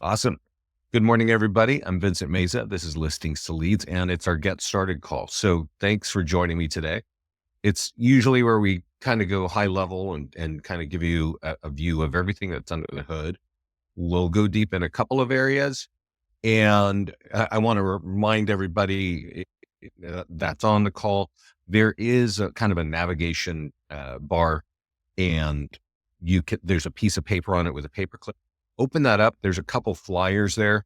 Awesome. Good morning, everybody. I'm Vincent Meza. This is Listings to Leads, and it's our Get Started call. So thanks for joining me today. It's usually where we kind of go high level and kind of give you a view of everything that's under the hood. We'll go deep in a couple of areas. And I want to remind everybody that's on the call, there is a kind of a navigation bar, and there's a piece of paper on it with a paper clip. Open that up. There's a couple flyers there.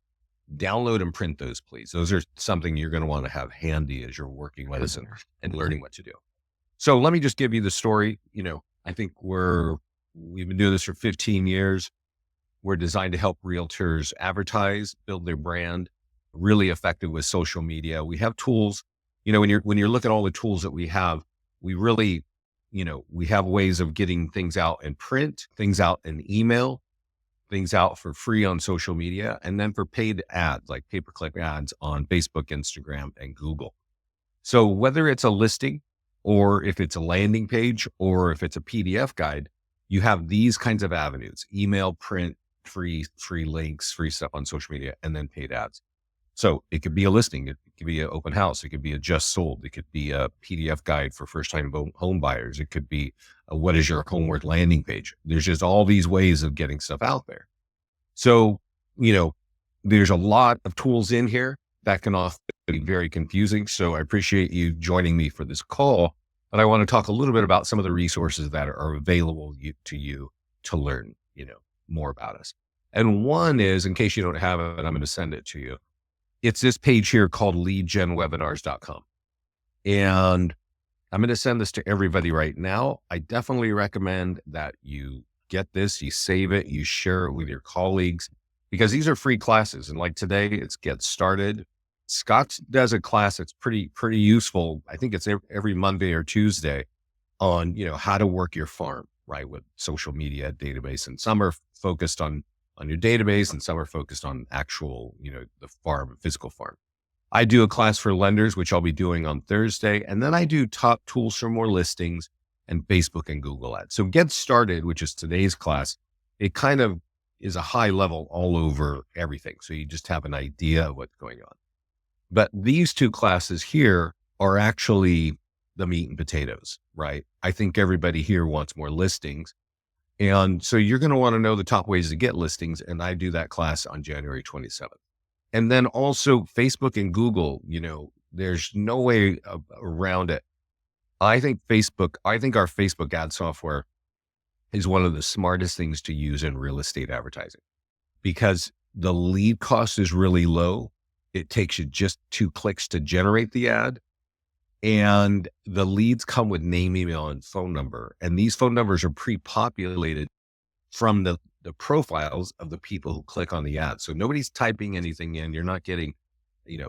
Download and print those, please. Those are something you're going to want to have handy as you're working with us and learning what to do. So let me just give you the story. I think we've been doing this for 15 years. We're designed to help realtors advertise, build their brand, really effective with social media. We have tools, when you're looking at all the tools that we have, we really, we have ways of getting things out in print, things out in email, things out for free on social media, and then for paid ads, like pay-per-click ads on Facebook, Instagram, and Google. So whether it's a listing or if it's a landing page or if it's a PDF guide, you have these kinds of avenues: email, print, free links, free stuff on social media, and then paid ads. So it could be a listing. It could be an open house. It could be a just sold. It could be a PDF guide for first-time home buyers. It could be a what is your home worth landing page. There's just all these ways of getting stuff out there. So, there's a lot of tools in here that can often be very confusing. So I appreciate you joining me for this call, but I want to talk a little bit about some of the resources that are available to you to learn, more about us. And one is, in case you don't have it, I'm going to send it to you. It's this page here called leadgenwebinars.com. And I'm going to send this to everybody right now. I definitely recommend that you get this, you save it, you share it with your colleagues, because these are free classes. And like today, it's Get Started. Scott does a class that's pretty useful. I think it's every Monday or Tuesday on, how to work your farm, right, with social media database. And some are focused on your database and some are focused on actual, the farm, physical farm. I do a class for lenders, which I'll be doing on Thursday. And then I do top tools for more listings and Facebook and Google ads. So Get Started, which is today's class, it kind of is a high level all over everything. So you just have an idea of what's going on. But these two classes here are actually the meat and potatoes, right? I think everybody here wants more listings. And so you're going to want to know the top ways to get listings. And I do that class on January 27th. And then also Facebook and Google, there's no way around it. I think our Facebook ad software is one of the smartest things to use in real estate advertising, because the lead cost is really low. It takes you just 2 clicks to generate the ad. And the leads come with name, email, and phone number. And these phone numbers are pre-populated from the profiles of the people who click on the ad. So nobody's typing anything in. You're not getting,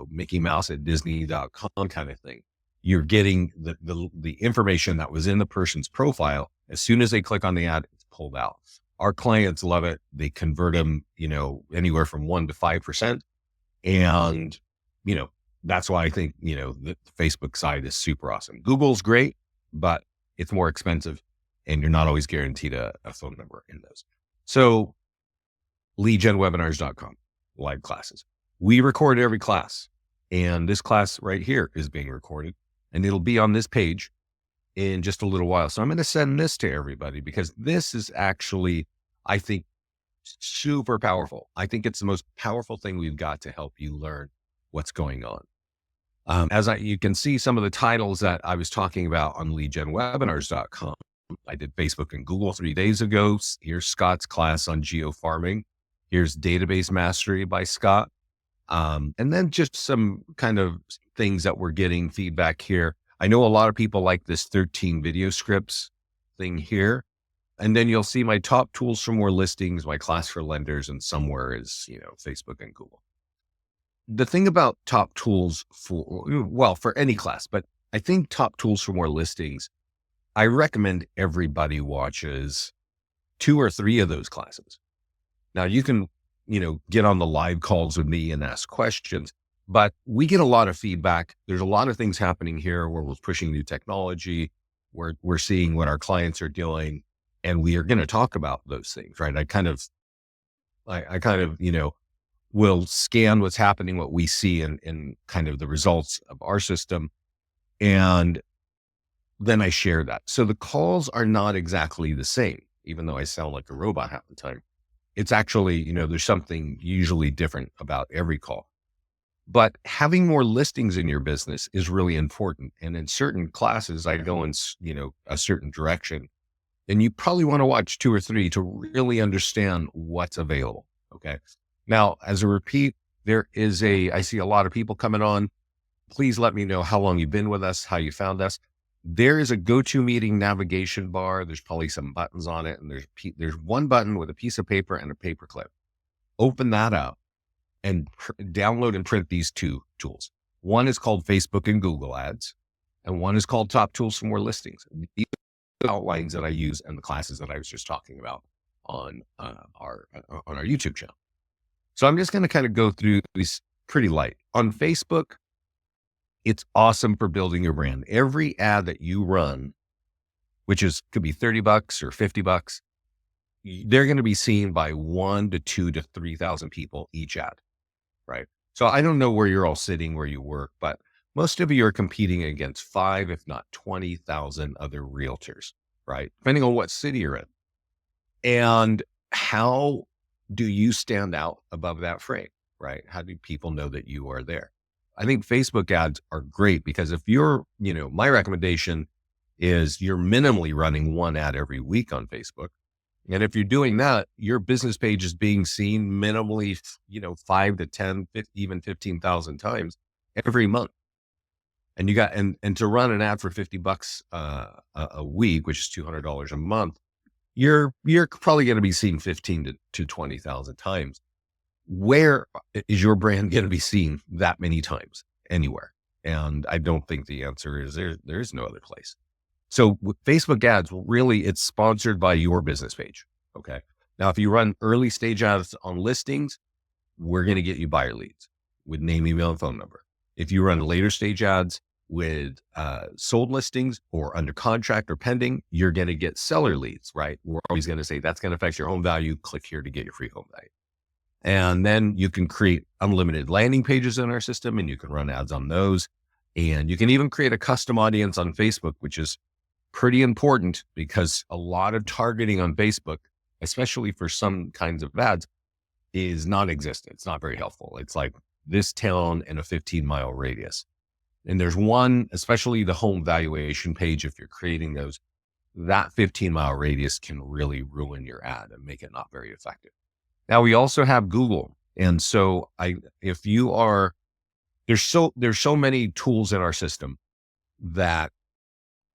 Mickey Mouse at Disney.com kind of thing. You're getting the information that was in the person's profile. As soon as they click on the ad, it's pulled out. Our clients love it. They convert them, anywhere from 1% to 5%. And, that's why I think, the Facebook side is super awesome. Google's great, but it's more expensive and you're not always guaranteed a phone number in those. So leadgenwebinars.com, live classes. We record every class, and this class right here is being recorded, and it'll be on this page in just a little while. So I'm going to send this to everybody because this is actually, I think, super powerful. I think it's the most powerful thing we've got to help you learn what's going on. You can see some of the titles that I was talking about on leadgenwebinars.com. I did Facebook and Google 3 days ago. Here's Scott's class on geofarming. Here's Database Mastery by Scott. And then just some kind of things that we're getting feedback here. I know a lot of people like this 13 video scripts thing here. And then you'll see my top tools for more listings, my class for lenders, and somewhere is, Facebook and Google. The thing about top tools for any class, but I think top tools for more listings, I recommend everybody watches 2 or 3 of those classes. Now you can, get on the live calls with me and ask questions, but we get a lot of feedback. There's a lot of things happening here where we're pushing new technology. We're seeing what our clients are doing, and we are going to talk about those things, right? I kind of, will scan what's happening, what we see in kind of the results of our system. And then I share that. So the calls are not exactly the same, even though I sound like a robot half the time. It's actually, there's something usually different about every call. But having more listings in your business is really important. And in certain classes, I go in, a certain direction. And you probably want to watch 2 or 3 to really understand what's available. Okay. Now, as a repeat, I see a lot of people coming on. Please let me know how long you've been with us, how you found us. There is a GoToMeeting navigation bar. There's probably some buttons on it. And there's one button with a piece of paper and a paper clip. Open that up and download and print these 2 tools. One is called Facebook and Google Ads, and one is called Top Tools for More Listings. These are the outlines that I use in the classes that I was just talking about on our YouTube channel. So I'm just going to kind of go through these pretty light. On Facebook, it's awesome for building your brand. Every ad that you run, could be $30 or $50, they're going to be seen by 1 to 2 to 3,000 people each ad, right? So I don't know where you're all sitting, where you work, but most of you are competing against 5, if not 20,000 other realtors, right? Depending on what city you're in. And how do you stand out above that fray, right? How do people know that you are there? I think Facebook ads are great because if you're, my recommendation is you're minimally running 1 ad every week on Facebook. And if you're doing that, your business page is being seen minimally, 5 to 10, 50, even 15,000 times every month. And you got, and to run an ad for $50 a week, which is $200 a month, you're probably going to be seen 15 to 20,000 times. Where is your brand going to be seen that many times? Anywhere. And I don't think the answer is there is no other place. So with Facebook ads, really, it's sponsored by your business page. Okay. Now, if you run early stage ads on listings, we're going to get you buyer leads with name, email, and phone number. If you run later stage ads with sold listings or under contract or pending, you're going to get seller leads, right? We're always going to say that's going to affect your home value. Click here to get your free home value. And then you can create unlimited landing pages in our system and you can run ads on those. And you can even create a custom audience on Facebook, which is pretty important because a lot of targeting on Facebook, especially for some kinds of ads, is non-existent. It's not very helpful. It's like this town in a 15-mile radius. And there's one, especially the home valuation page, if you're creating those, that 15-mile radius can really ruin your ad and make it not very effective. Now we also have Google. And so there's so many tools in our system that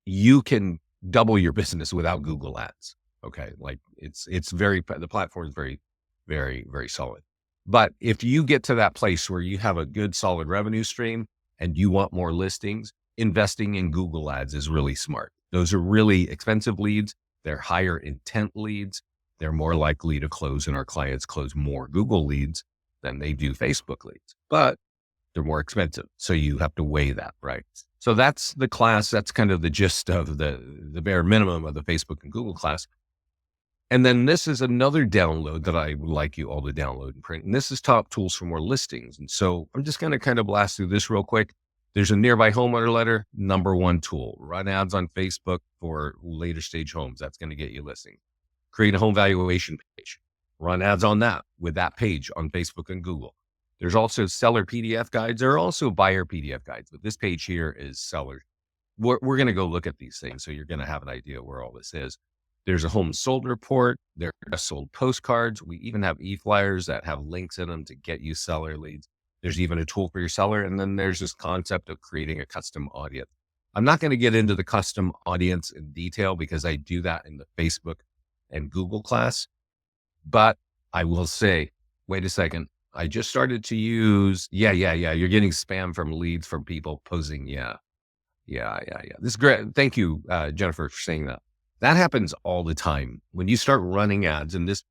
you can double your business without Google ads. Okay. Like the platform is very, very, very solid. But if you get to that place where you have a good solid revenue stream and you want more listings, investing in Google ads is really smart. Those are really expensive leads. They're higher intent leads. They're more likely to close, and our clients close more Google leads than they do Facebook leads, but they're more expensive. So you have to weigh that, right? So that's the class. That's kind of the gist of the bare minimum of the Facebook and Google class. And then this is another download that I would like you all to download and print. And this is Top Tools for More Listings. And so I'm just going to kind of blast through this real quick. There's a nearby homeowner letter, #1 tool. Run ads on Facebook for later stage homes. That's going to get you listings. Create a home valuation page. Run ads on that with that page on Facebook and Google. There's also seller PDF guides. There are also buyer PDF guides, but this page here is seller. We're going to go look at these things. So you're going to have an idea where all this is. There's a home sold report. There are sold postcards. We even have e-flyers that have links in them to get you seller leads. There's even a tool for your seller. And then there's this concept of creating a custom audience. I'm not going to get into the custom audience in detail because I do that in the Facebook and Google class. But I will say, wait a second. I just started to use, yeah. You're getting spam from leads from people posing. Yeah. This is great. Thank you, Jennifer, for saying that. That happens all the time. When you start running ads, and this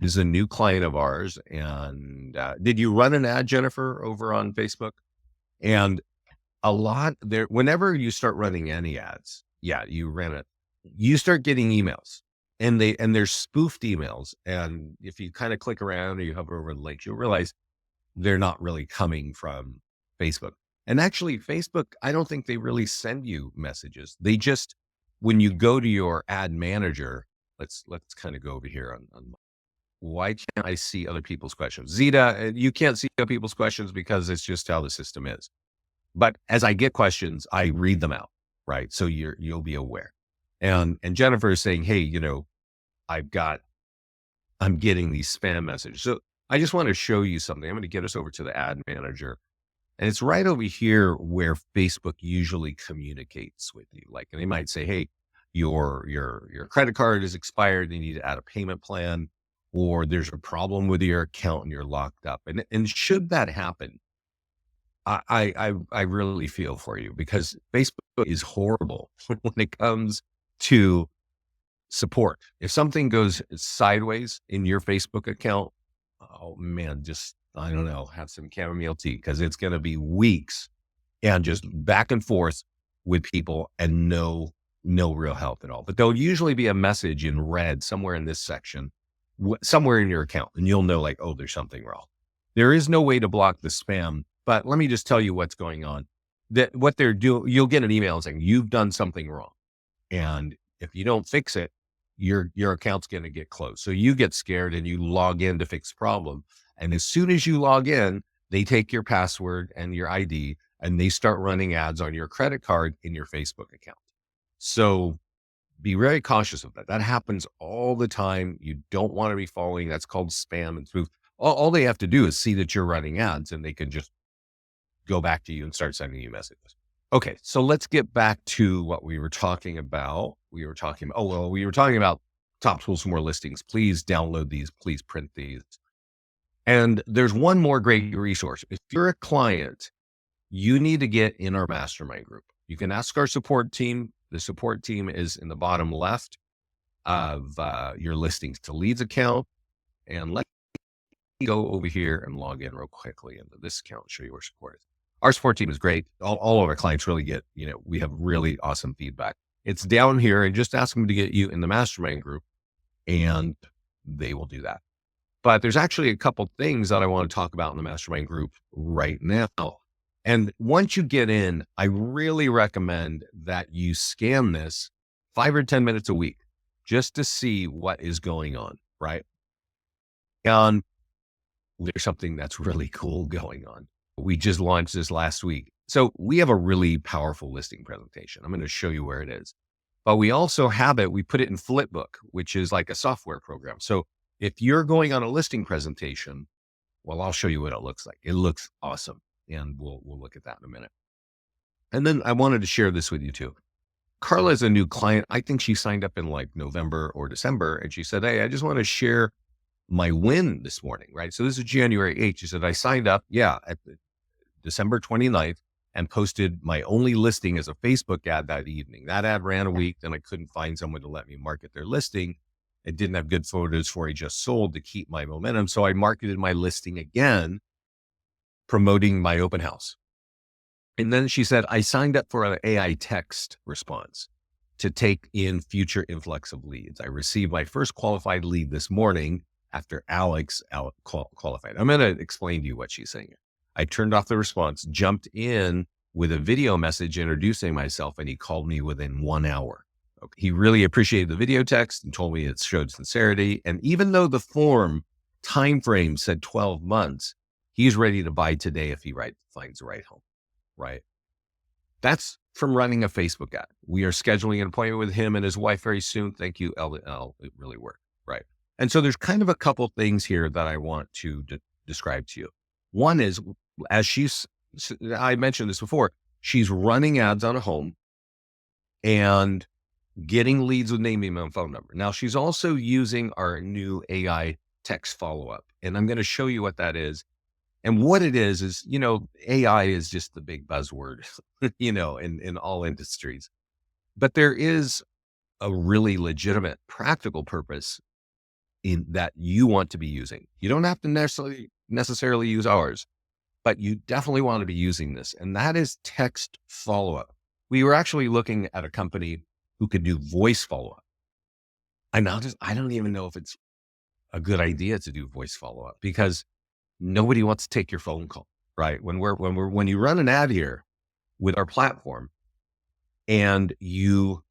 is a new client of ours. And did you run an ad, Jennifer, over on Facebook? And a lot there, whenever you start running any ads, you ran it, you start getting emails. And they're spoofed emails. And if you kind of click around or you hover over the links, you'll realize they're not really coming from Facebook. And actually, Facebook, I don't think they really send you messages. They just, when you go to your ad manager, let's kind of go over here on why can't I see other people's questions? Zeta, you can't see other people's questions because it's just how the system is. But as I get questions, I read them out, right? So you'll be aware. And Jennifer is saying, hey, I've got I'm getting these spam messages. So I just want to show you something. I'm going to get us over to the ad manager. And it's right over here where Facebook usually communicates with you. Like, and they might say, hey, your credit card is expired. You need to add a payment plan, or there's a problem with your account and you're locked up. And should that happen, I really feel for you, because Facebook is horrible when it comes to support. If something goes sideways in your Facebook account, oh man, just, I don't know, have some chamomile tea, because it's going to be weeks and just back and forth with people and no real help at all. But there'll usually be a message in red somewhere in this section, somewhere in your account, and you'll know, like, oh, there's something wrong. There is no way to block the spam, but let me just tell you what's going on. That what they're doing, you'll get an email saying you've done something wrong. And if you don't fix it, your account's going to get closed. So you get scared and you log in to fix the problem. And as soon as you log in, they take your password and your ID and they start running ads on your credit card in your Facebook account. So be very cautious of that. That happens all the time. You don't want to be following. That's called spam and spoof. All they have to do is see that you're running ads and they can just go back to you and start sending you messages. Okay, so let's get back to what we were talking about. We were talking about top tools for more listings. Please download these. Please print these. And there's one more great resource. If you're a client, you need to get in our mastermind group. You can ask our support team. The support team is in the bottom left of your listings to leads account. And let me go over here and log in real quickly into this account, show you where support is. Our support team is great. All of our clients really get, we have really awesome feedback. It's down here, and just ask them to get you in the mastermind group and they will do that. But there's actually a couple things that I want to talk about in the mastermind group right now. And once you get in, I really recommend that you scan this 5 or 10 minutes a week just to see what is going on, right? And there's something that's really cool going on. We just launched this last week. So we have a really powerful listing presentation. I'm going to show you where it is. But we also have it, we put it in Flipbook, which is like a software program. So if you're going on a listing presentation, well, I'll show you what it looks like. It looks awesome. And we'll look at that in a minute. And then I wanted to share this with you too. Carla is a new client. I think she signed up in like November or December. And she said, hey, I just want to share my win this morning, right? So this is January 8th. She said, I signed up, at December 29th and posted my only listing as a Facebook ad that evening. That ad ran a week. Then I couldn't find someone to let me market their listing. It didn't have good photos for I just sold to keep my momentum. So I marketed my listing again, promoting my open house. And then she said, I signed up for an AI text response to take in future influx of leads. I received my first qualified lead this morning after Alex qualified. I'm going to explain to you what she's saying. I turned off the response, jumped in with a video message introducing myself, and he called me within 1 hour. Okay. He really appreciated the video text and told me it showed sincerity. And even though the form time frame said 12 months, he's ready to buy today if he finds the right home, right? That's from running a Facebook ad. We are scheduling an appointment with him and his wife very soon. Thank you, L. It really worked, right? And so there's kind of a couple things here that I want to describe to you. One is, I mentioned this before, she's running ads on a home and getting leads with name, email, and phone number. Now she's also using our new AI text follow-up. And I'm going to show you what that is. And what it is, AI is just the big buzzword, in all industries. But there is a really legitimate practical purpose in that you want to be using. You don't have to necessarily use ours, but you definitely want to be using this. And that is text follow-up. We were actually looking at a company who could do voice follow-up. I don't even know if it's a good idea to do voice follow-up, because nobody wants to take your phone call, right? When you run an ad here with our platform and you're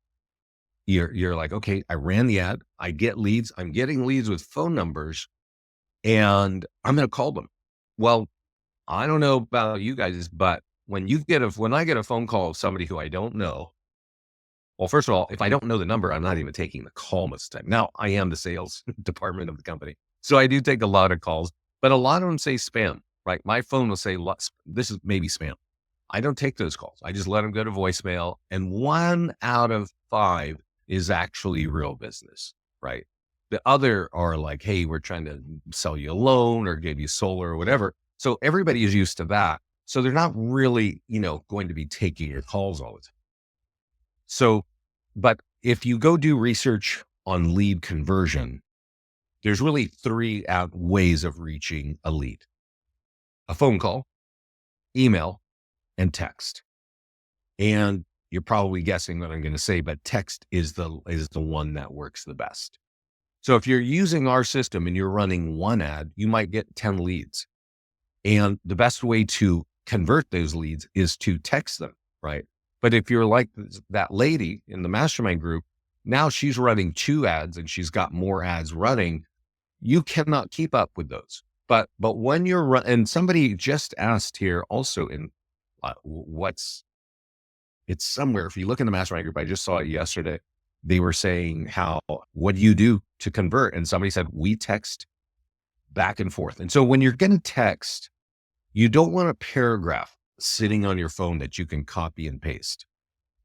like, okay, I ran the ad, I get leads, I'm getting leads with phone numbers, and I'm going to call them. Well, I don't know about you guys, but when I get a phone call of somebody who I don't know, well, first of all, if I don't know the number, I'm not even taking the call most of the time. Now, I am the sales department of the company, so I do take a lot of calls, but a lot of them say spam, right? My phone will say, this is maybe spam. I don't take those calls. I just let them go to voicemail. And 1 out of 5 is actually real business, right? The other are like, hey, we're trying to sell you a loan or give you solar or whatever. So everybody is used to that. So they're not really, going to be taking your calls all the time. So, but if you go do research on lead conversion, there's really 3 ways of reaching a lead: a phone call, email, and text. And you're probably guessing what I'm going to say, but text is the one that works the best. So if you're using our system and you're running one ad, you might get 10 leads. And the best way to convert those leads is to text them, right? But if you're like that lady in the mastermind group, now she's running 2 ads and she's got more ads running. You cannot keep up with those. But when you're and somebody just asked here also in it's somewhere. If you look in the mastermind group, I just saw it yesterday. They were saying what do you do to convert? And somebody said, we text back and forth. And so when you're going to text, you don't want a paragraph sitting on your phone that you can copy and paste.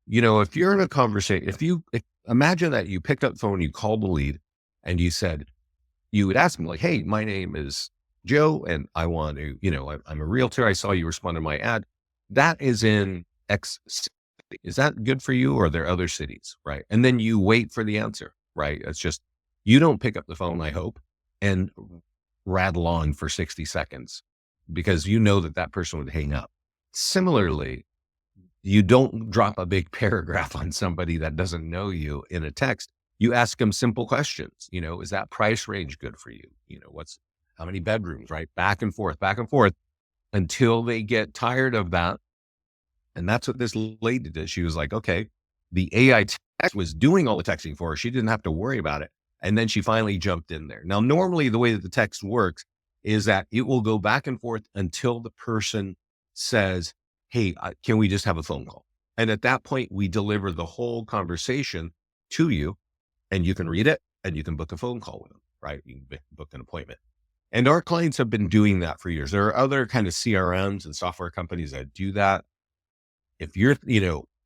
If you're in a conversation, if imagine that you picked up the phone, you called the lead and you would ask them like, hey, my name is Joe and I want to, I'm a realtor. I saw you respond to my ad. That is in X city. Is that good for you? Or are there other cities? Right. And then you wait for the answer, right? It's just, you don't pick up the phone, I hope, and rattle on for 60 seconds because you know that person would hang up. Similarly, you don't drop a big paragraph on somebody that doesn't know you in a text. You ask them simple questions. Is that price range good for you? How many bedrooms, right? Back and forth until they get tired of that. And that's what this lady did. She was like, okay, the AI text was doing all the texting for her. She didn't have to worry about it. And then she finally jumped in there. Now, normally the way that the text works is that it will go back and forth until the person says, hey, can we just have a phone call? And at that point, we deliver the whole conversation to you and you can read it and you can book a phone call with them, right? You can book an appointment. And our clients have been doing that for years. There are other kind of CRMs and software companies that do that. If you're,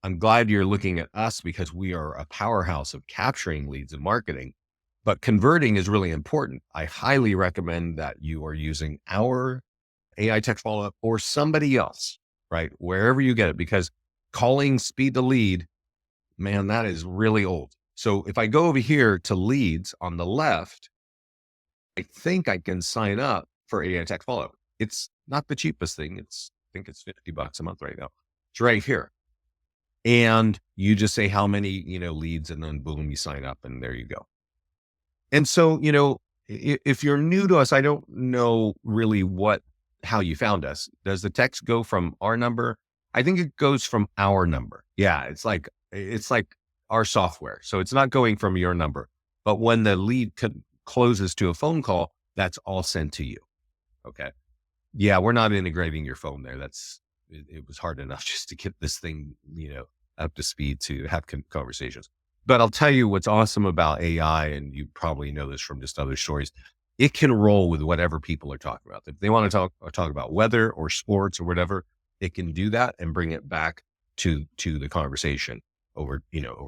I'm glad you're looking at us because we are a powerhouse of capturing leads and marketing, but converting is really important. I highly recommend that you are using our AI text follow-up or somebody else, right? Wherever you get it, because calling speed to lead, man, that is really old. So if I go over here to leads on the left, I think I can sign up for AI text follow-up. It's not the cheapest thing. I think it's $50 a month right now. It's right here. And you just say how many, leads, and then boom, you sign up and there you go. And so, if you're new to us, I don't know really how you found us. Does the text go from our number? I think it goes from our number. Yeah. It's like our software. So it's not going from your number, but when the lead closes to a phone call, that's all sent to you. Okay. Yeah. We're not integrating your phone there. It was hard enough just to get this thing, up to speed to have conversations. But I'll tell you what's awesome about AI, and you probably know this from just other stories. It can roll with whatever people are talking about. If they want to talk about weather or sports or whatever, it can do that and bring it back to the conversation over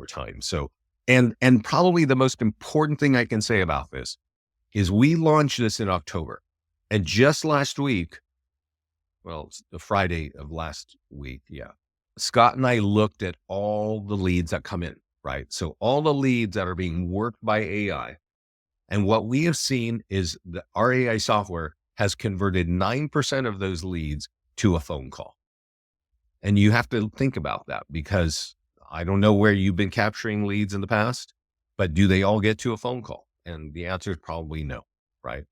time. So, and probably the most important thing I can say about this is we launched this in October, and just last week, well, it's the Friday of last week. Yeah. Scott and I looked at all the leads that come in, right? So all the leads that are being worked by AI. And what we have seen is that our AI software has converted 9% of those leads to a phone call. And you have to think about that because I don't know where you've been capturing leads in the past, but do they all get to a phone call? And the answer is probably no, right?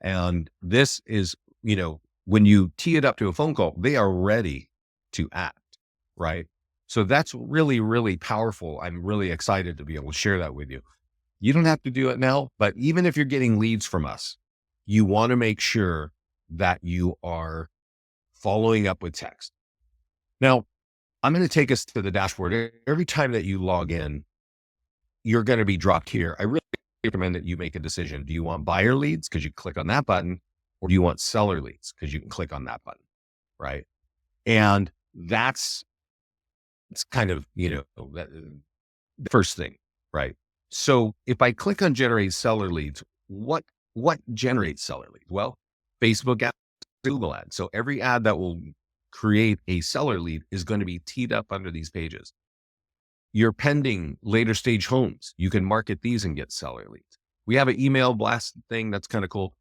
And this is when you tee it up to a phone call, they are ready to act, right? So that's really, really powerful. I'm really excited to be able to share that with you. You don't have to do it now, but even if you're getting leads from us, you want to make sure that you are following up with text. Now, I'm going to take us to the dashboard. Every time that you log in, you're going to be dropped here. I really recommend that you make a decision. Do you want buyer leads? Because you click on that button, or do you want seller leads? Because you can click on that button, right? And it's kind of, the first thing, right? So if I click on generate seller leads, what generates seller leads? Well, Facebook ads, Google ads. So every ad that will create a seller lead is going to be teed up under these pages. Your pending later stage homes, you can market these and get seller leads. We have an email blast thing that's kind of cool.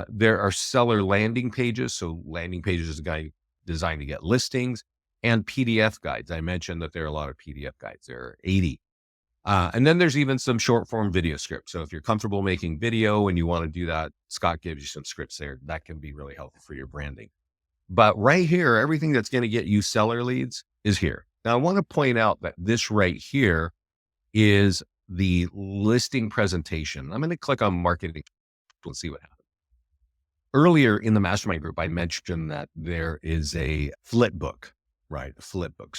There are seller landing pages. So landing pages is a guide designed to get listings, and PDF guides. I mentioned that there are a lot of PDF guides. There are 80. And then there's even some short form video scripts. So if you're comfortable making video and you want to do that, Scott gives you some scripts there that can be really helpful for your branding. But right here, everything that's going to get you seller leads is here. Now, I want to point out that this right here is the listing presentation. I'm going to click on marketing and see what happens. Earlier in the mastermind group, I mentioned that there is a flip book, right? A flip book.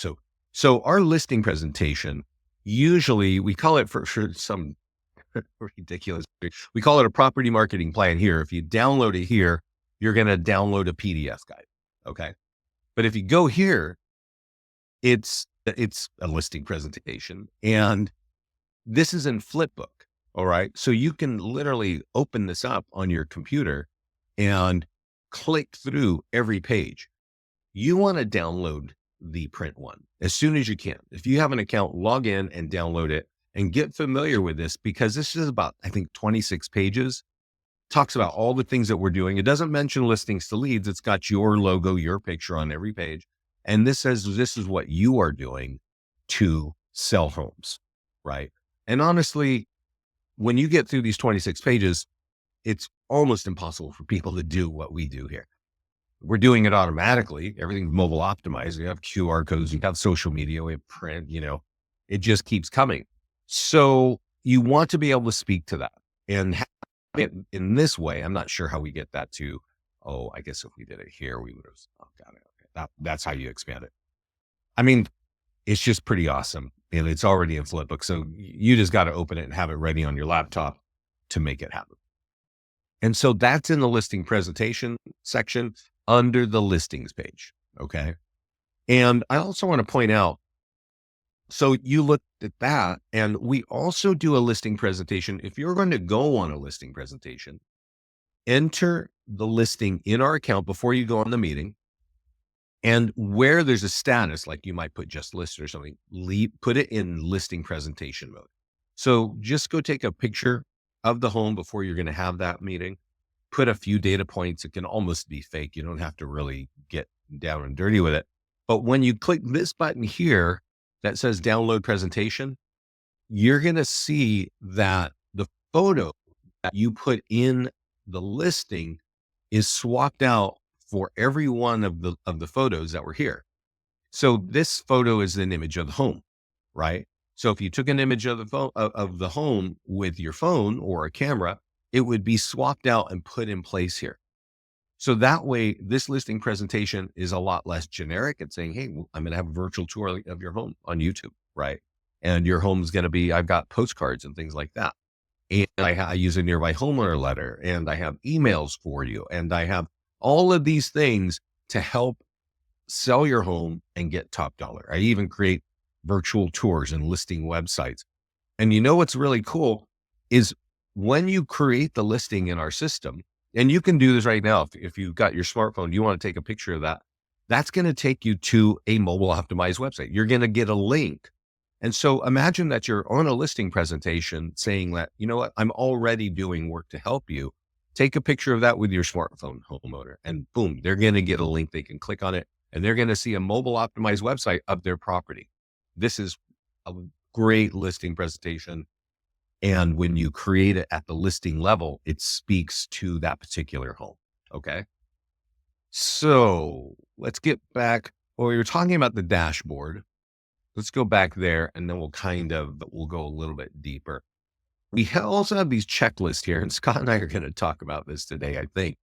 So our listing presentation, usually we call it for some ridiculous, we call it a property marketing plan here. If you download it here, you're going to download a PDF guide. Okay. But if you go here, it's a listing presentation, and this is in Flipbook. All right. So you can literally open this up on your computer and click through every page. You want to download the print one as soon as you can. If you have an account, log in and download it and get familiar with this, because this is about, I think, 26 pages. Talks about all the things that we're doing. It doesn't mention listings to leads. It's got your logo, your picture on every page. And this says, this is what you are doing to sell homes, right? And honestly, when you get through these 26 pages, it's almost impossible for people to do what we do here. We're doing it automatically. Everything's mobile optimized. We have QR codes, we have social media, we have print, it just keeps coming. So you want to be able to speak to that and have it in this way. I'm not sure how we get that to, I guess if we did it here, we would have, got it. Okay. That's how you expand it. I mean, it's just pretty awesome. And it's already in Flipbook. So you just got to open it and have it ready on your laptop to make it happen. And so that's in the listing presentation section under the listings page. Okay. And I also want to point out, so you looked at that, and we also do a listing presentation. If you're going to go on a listing presentation, enter the listing in our account before you go on the meeting. And where there's a status, like you might put just listed or something, put it in listing presentation mode. So just go take a picture of the home before you're going to have that meeting. Put a few data points. It can almost be fake. You don't have to really get down and dirty with it. But when you click this button here that says download presentation, you're going to see that the photo that you put in the listing is swapped out for every one of the photos that were here. So this photo is an image of the home, right? So if you took an image of the home with your phone or a camera, it would be swapped out and put in place here. So that way, this listing presentation is a lot less generic. It's saying, hey, I'm going to have a virtual tour of your home on YouTube, right? And your home's going to be, I've got postcards and things like that. And I use a nearby homeowner letter, and I have emails for you. And I have all of these things to help sell your home and get top dollar. I even create virtual tours and listing websites. And you know what's really cool is when you create the listing in our system, and you can do this right now. If you've got your smartphone, you want to take a picture of that, that's going to take you to a mobile optimized website. You're going to get a link. And so imagine that you're on a listing presentation saying that, you know what, I'm already doing work to help you. Take a picture of that with your smartphone, homeowner, and boom, they're going to get a link. They can click on it and they're going to see a mobile optimized website of their property. This is a great listing presentation. And when you create it at the listing level, it speaks to that particular home. Okay. So let's get back. Well, you're talking about the dashboard. Let's go back there and then we'll go a little bit deeper. Also have these checklists here, and Scott and I are going to talk about this today, I think.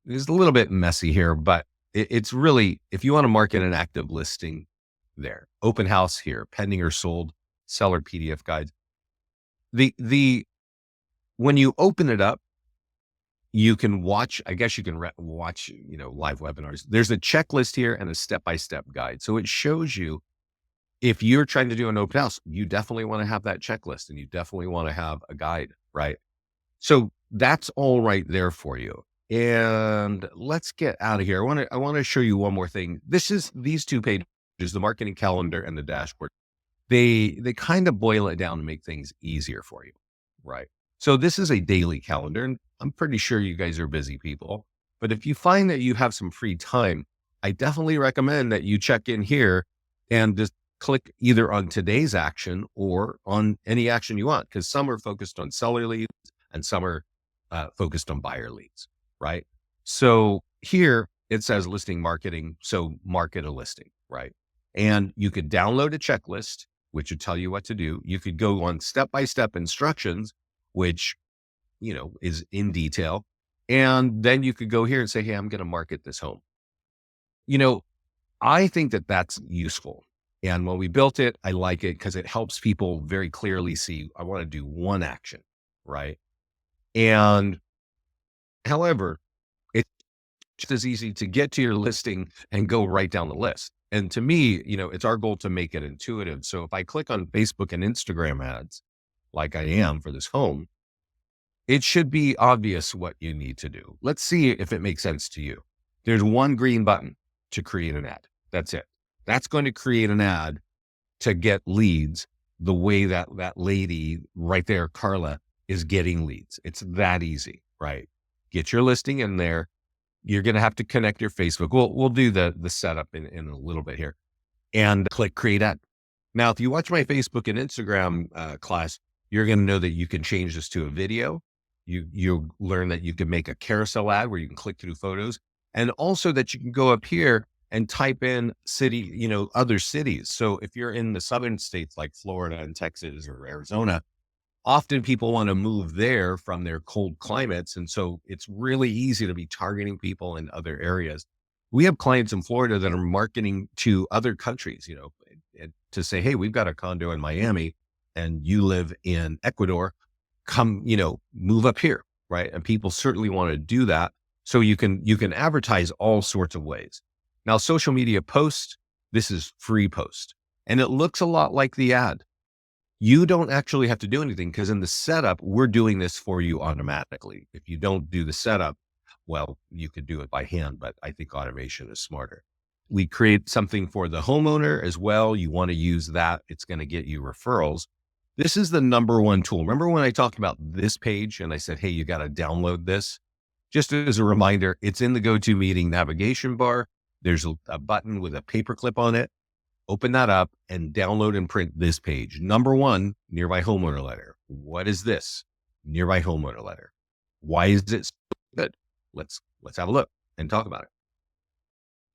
It's a little bit messy here, but it's really, if you want to market an active listing there, open house here, pending or sold, seller PDF guides. The when you open it up, you can watch, I guess you can watch, live webinars. There's a checklist here and a step-by-step guide. So it shows you, if you're trying to do an open house, you definitely want to have that checklist and you definitely want to have a guide, right? So that's all right there for you. And let's get out of here. I want to show you one more thing. These two pages, the marketing calendar and the dashboard. They kind of boil it down to make things easier for you, right? So this is a daily calendar, and I'm pretty sure you guys are busy people. But if you find that you have some free time, I definitely recommend that you check in here and just click either on today's action or on any action you want, because some are focused on seller leads and some are focused on buyer leads, right? So here it says listing marketing. So market a listing, right? And you could download a checklist, which would tell you what to do. You could go on step-by-step instructions, which, is in detail. And then you could go here and say, hey, I'm going to market this home. I think that that's useful. And when we built it, I like it because it helps people very clearly see, I want to do one action, right? And however, it's just as easy to get to your listing and go right down the list. And to me, it's our goal to make it intuitive. So if I click on Facebook and Instagram ads, like I am for this home, it should be obvious what you need to do. Let's see if it makes sense to you. There's one green button to create an ad. That's it. That's going to create an ad to get leads the way that lady right there, Carla, is getting leads. It's that easy, right? Get your listing in there. You're going to have to connect your Facebook. We'll do the setup in a little bit here, and click create ad. Now, if you watch my Facebook and Instagram class, you're going to know that you can change this to a video. You learn that you can make a carousel ad where you can click through photos, and also that you can go up here and type in city, other cities. So if you're in the southern states like Florida and Texas or Arizona, often people want to move there from their cold climates. And so it's really easy to be targeting people in other areas. We have clients in Florida that are marketing to other countries, to say, hey, we've got a condo in Miami and you live in Ecuador, come, move up here, right? And people certainly want to do that. So you can advertise all sorts of ways. Now, social media post, this is free post, and it looks a lot like the ad. You don't actually have to do anything because in the setup, we're doing this for you automatically. If you don't do the setup, well, you could do it by hand, but I think automation is smarter. We create something for the homeowner as well. You want to use that. It's going to get you referrals. This is the number one tool. Remember when I talked about this page and I said, hey, you got to download this? Just as a reminder, it's in the GoToMeeting navigation bar. There's a button with a paperclip on it. Open that up and download and print this page. Number one, nearby homeowner letter. What is this? Nearby homeowner letter. Why is it so good? Let's have a look and talk about it.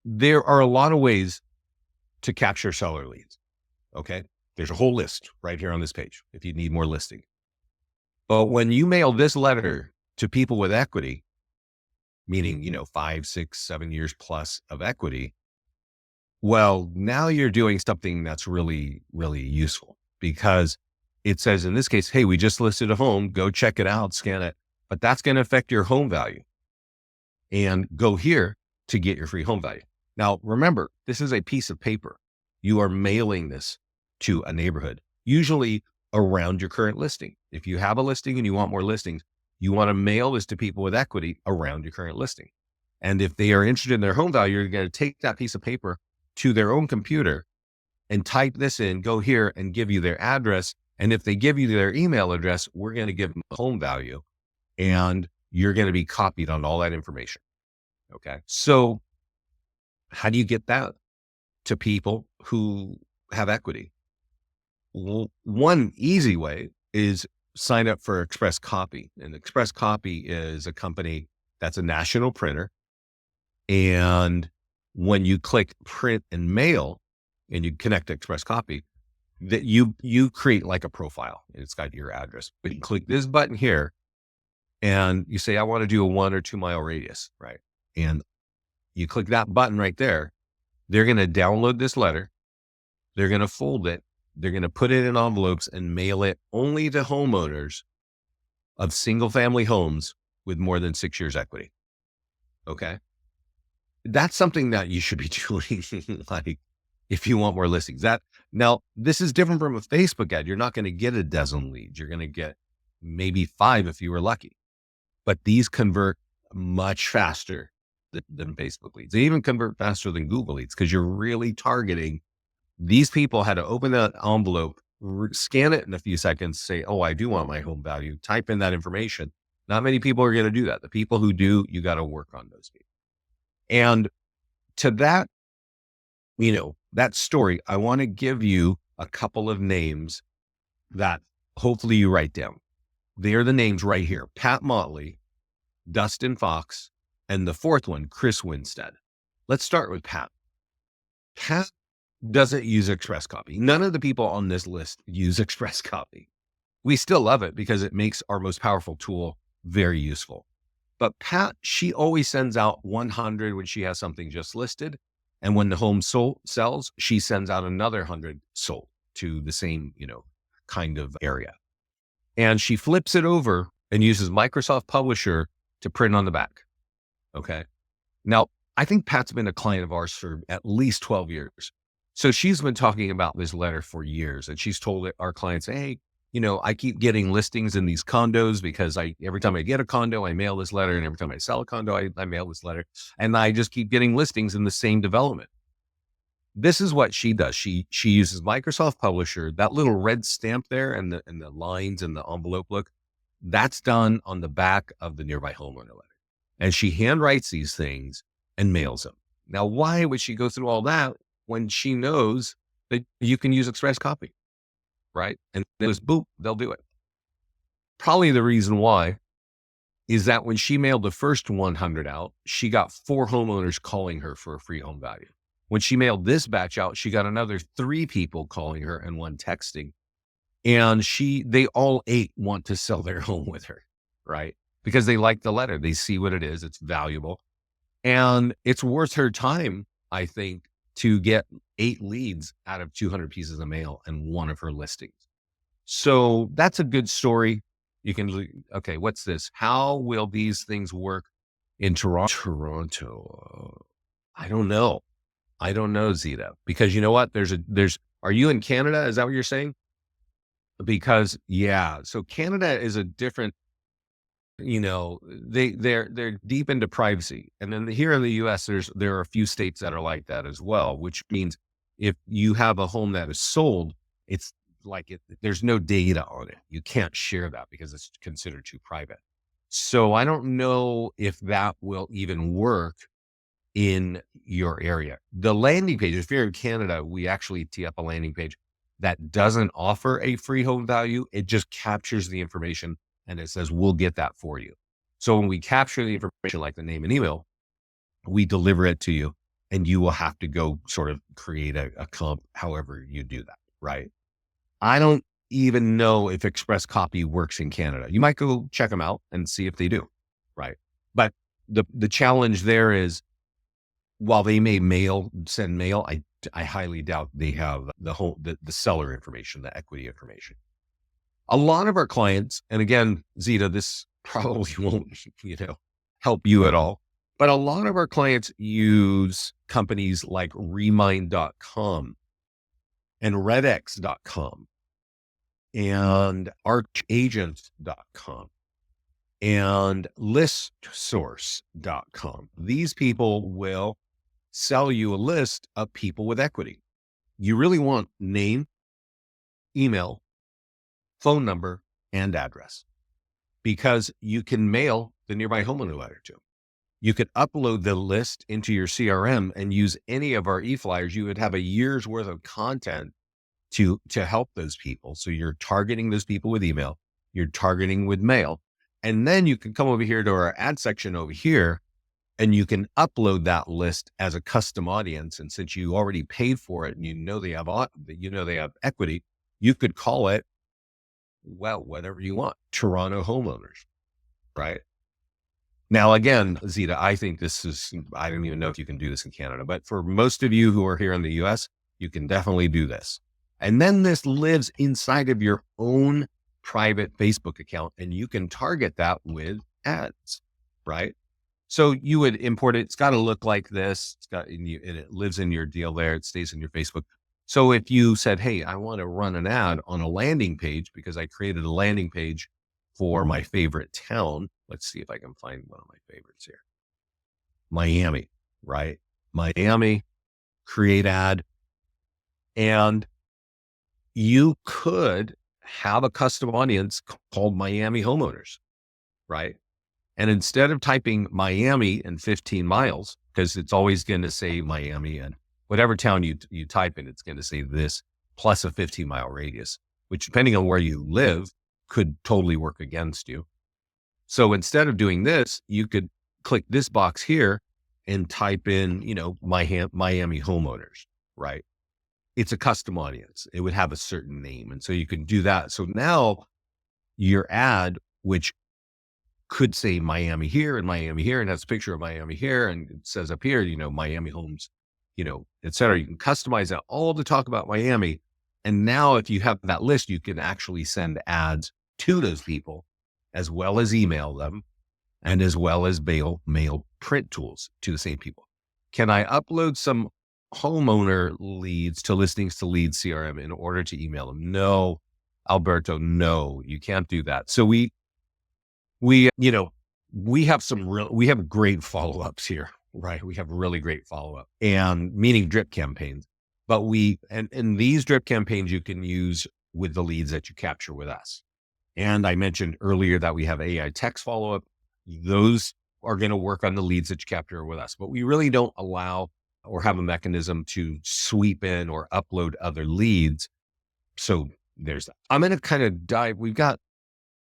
There are a lot of ways to capture seller leads. Okay. There's a whole list right here on this page if you need more listing. But when you mail this letter to people with equity, meaning, 5, 6, 7 years plus of equity, well, now you're doing something that's really, really useful because it says in this case, hey, we just listed a home, go check it out, scan it, but that's going to affect your home value, and go here to get your free home value. Now, remember, this is a piece of paper. You are mailing this to a neighborhood, usually around your current listing. If you have a listing and you want more listings, you want to mail this to people with equity around your current listing. And if they are interested in their home value, you're going to take that piece of paper to their own computer and type this in, go here and give you their address. And if they give you their email address, we're going to give them home value and you're going to be copied on all that information. Okay. So how do you get that to people who have equity? Well, one easy way is sign up for Express Copy. And Express Copy is a company that's a national printer. And when you click print and mail and you connect to Express Copy, that you create like a profile and it's got your address. But you click this button here and you say, I want to do a 1 or 2 mile radius, right? And you click that button right there. They're going to download this letter. They're going to fold it. They're going to put it in envelopes and mail it only to homeowners of single family homes with more than 6 years equity. Okay. That's something that you should be doing. Like if you want more listings now this is different from a Facebook ad. You're not going to get a dozen leads. You're going to get maybe 5 if you were lucky, but these convert much faster than Facebook leads. They even convert faster than Google leads because you're really targeting. These people had to open that envelope, scan it in a few seconds, say, oh, I do want my home value, type in that information. Not many people are going to do that. The people who do, you got to work on those people. And to that, that story, I want to give you a couple of names that hopefully you write down. They are the names right here: Pat Motley, Dustin Fox, and the fourth one, Chris Winstead. Let's start with Pat. Pat doesn't use Express Copy. None of the people on this list use Express Copy. We still love it because it makes our most powerful tool very useful. But Pat, she always sends out 100 when she has something just listed. And when the home sells, she sends out another 100 sold to the same, kind of area. And she flips it over and uses Microsoft Publisher to print on the back. Okay. Now, I think Pat's been a client of ours for at least 12 years. So she's been talking about this letter for years, and she's told our clients, hey, I keep getting listings in these condos because every time I get a condo, I mail this letter. And every time I sell a condo, I mail this letter. And I just keep getting listings in the same development. This is what she does. She uses Microsoft Publisher. That little red stamp there and the lines and the envelope look, that's done on the back of the nearby homeowner letter. And she handwrites these things and mails them. Now, why would she go through all that when she knows that you can use Express Copy, right? And it was boop, they'll do it. Probably the reason why is that when she mailed the first 100 out, she got 4 homeowners calling her for a free home value. When she mailed this batch out, she got another 3 people calling her and 1 texting. And they all 8 want to sell their home with her, right? Because they like the letter. They see what it is. It's valuable. And it's worth her time, I think, to get 8 leads out of 200 pieces of mail and 1 of her listings. So that's a good story. You can, okay, what's this? How will these things work in Toronto? I don't know. Zita, because you know what? Are you in Canada? Is that what you're saying? Because so Canada is a different, they're deep into privacy. And then here in the US, there are a few states that are like that as well, which means if you have a home that is sold, it's like there's no data on it. You can't share that because it's considered too private. So I don't know if that will even work in your area. The landing page, if you're in Canada, we actually tee up a landing page that doesn't offer a free home value. It just captures the information and it says, we'll get that for you. So when we capture the information, like the name and email, we deliver it to you and you will have to go sort of create a comp, however you do that, right? I don't even know if Express Copy works in Canada. You might go check them out and see if they do, right? But the challenge there is, while they may send mail, I highly doubt they have the seller information, the equity information. A lot of our clients, and again, Zita, this probably won't, help you at all, but a lot of our clients use companies like Remind.com and Redx.com and Archagent.com and ListSource.com. These people will sell you a list of people with equity. You really want name, email, phone number, and address, because you can mail the nearby homeowner letter to them. You could upload the list into your CRM and use any of our e-flyers. You would have a year's worth of content to help those people. So you're targeting those people with email, you're targeting with mail, and then you can come over here to our ad section over here and you can upload that list as a custom audience. And since you already paid for it and they have equity, you could call it, well, whatever you want, Toronto homeowners, right? Now, again, Zita, I think I don't even know if you can do this in Canada, but for most of you who are here in the US, you can definitely do this. And then this lives inside of your own private Facebook account, and you can target that with ads, right? So you would import it. It's got to look like this. And it lives in your deal there. It stays in your Facebook. So if you said, hey, I want to run an ad on a landing page because I created a landing page for my favorite town. Let's see if I can find one of my favorites here. Miami, right? Miami, create ad. And you could have a custom audience called Miami homeowners, right? And instead of typing Miami and 15 miles, because it's always going to say Miami and whatever town you type in, it's going to say this plus a 15-mile radius, which depending on where you live could totally work against you. So instead of doing this, you could click this box here and type in, Miami homeowners, right? It's a custom audience. It would have a certain name. And so you can do that. So now your ad, which could say Miami here and has a picture of Miami here. And it says up here, Miami homes, et cetera. You can customize that all to talk about Miami. And now if you have that list, you can actually send ads to those people as well as email them and as well as mail print tools to the same people. Can I upload some homeowner leads to Listings to Leads CRM in order to email them? No, Alberto, no, you can't do that. So we have great follow-ups here, right? We have really great follow-up and meaning drip campaigns, but and these drip campaigns you can use with the leads that you capture with us. And I mentioned earlier that we have AI text follow-up. Those are going to work on the leads that you capture with us, but we really don't allow or have a mechanism to sweep in or upload other leads. So there's that. I'm going to kind of dive. We got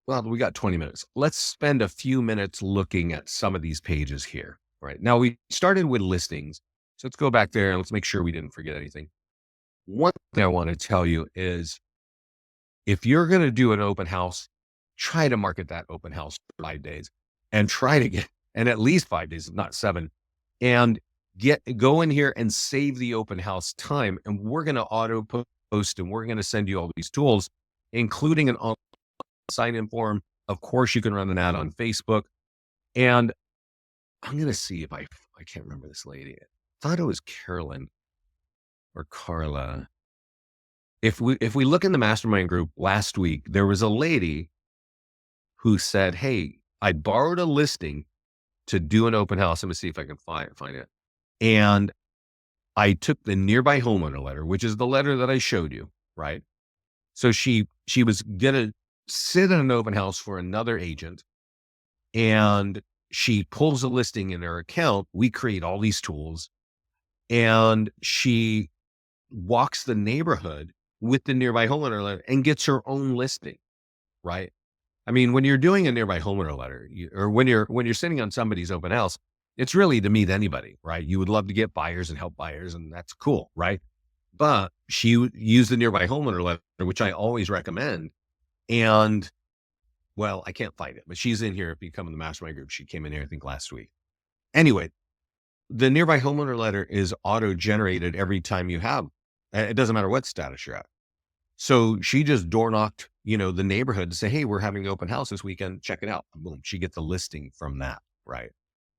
20 minutes. Let's spend a few minutes looking at some of these pages here. Right now, we started with listings. So let's go back there and let's make sure we didn't forget anything. One thing I want to tell you is if you're going to do an open house, try to market that open house for 5 days and try to get, and at least 5 days, if not 7, and go in here and save the open house time. And we're going to auto post and we're going to send you all these tools, including an online sign-in form. Of course, you can run an ad on Facebook. And I'm going to see if I can't remember this lady. I thought it was Carolyn or Carla. If we look in the mastermind group last week, there was a lady who said, hey, I borrowed a listing to do an open house. Let me see if I can find it. And I took the nearby homeowner letter, which is the letter that I showed you, right? So she was going to sit in an open house for another agent, and she pulls a listing in her account. We create all these tools, and she walks the neighborhood with the nearby homeowner letter and gets her own listing, right? I mean, when you're doing a nearby homeowner letter, or when you're sitting on somebody's open house, it's really to meet anybody, right? You would love to get buyers and help buyers, and that's cool, right? But she used the nearby homeowner letter, which I always recommend. And well, I can't find it, but she's in here. If you come in the mastermind group, she came in here, I think last week. Anyway, the nearby homeowner letter is auto-generated every time you have. It doesn't matter what status you're at. So she just door knocked, the neighborhood to say, hey, we're having an open house this weekend. Check it out. Boom. She gets a listing from that. Right.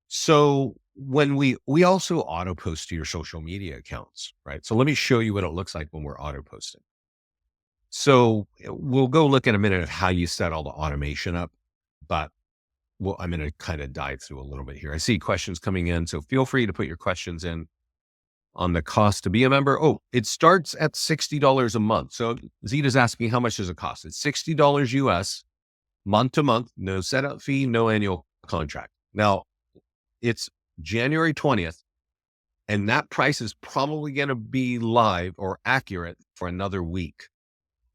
So when we also auto post to your social media accounts, right? So let me show you what it looks like when we're auto posting. So we'll go look in a minute at how you set all the automation up, but I'm going to kind of dive through a little bit here. I see questions coming in, so feel free to put your questions in on the cost to be a member. Oh, it starts at $60 a month. So Zita's asking, how much does it cost? It's $60 US, month to month, no setup fee, no annual contract. Now, it's January 20th, and that price is probably going to be live or accurate for another week.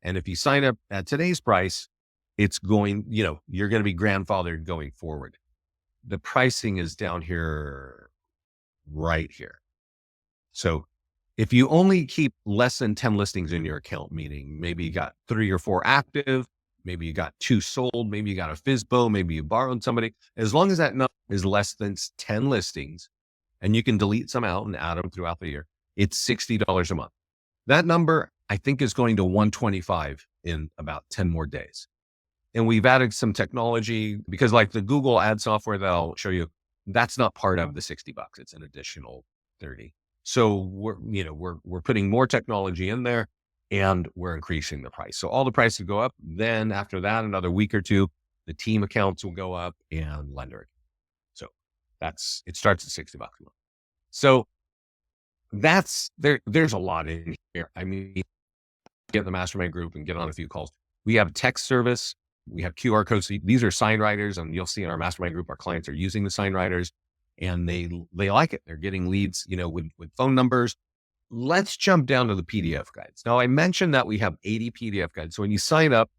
And if you sign up at today's price, it's going, you're going to be grandfathered going forward. the pricing is down here, right here. So if you only keep less than 10 listings in your account, meaning maybe you got 3 or 4 active, maybe you got 2 sold, maybe you got a FISBO, maybe you borrowed somebody, as long as that number is less than 10 listings and you can delete some out and add them throughout the year, it's $60 a month. That number, I think, is going to 125 in about 10 more days. And we've added some technology because like the Google ad software that I'll show you, that's not part of the $60. It's an additional 30. So we're putting more technology in there and we're increasing the price. So all the prices go up. Then after that, another week or two, the team accounts will go up and lender. So it starts at $60 a month. So there's a lot in here. I mean, get the mastermind group and get on a few calls. We have text service. We have QR codes. These are sign writers, and you'll see in our mastermind group, our clients are using the sign writers and they like it. They're getting leads, with phone numbers. Let's jump down to the PDF guides. Now I mentioned that we have 80 PDF guides. So when you sign up,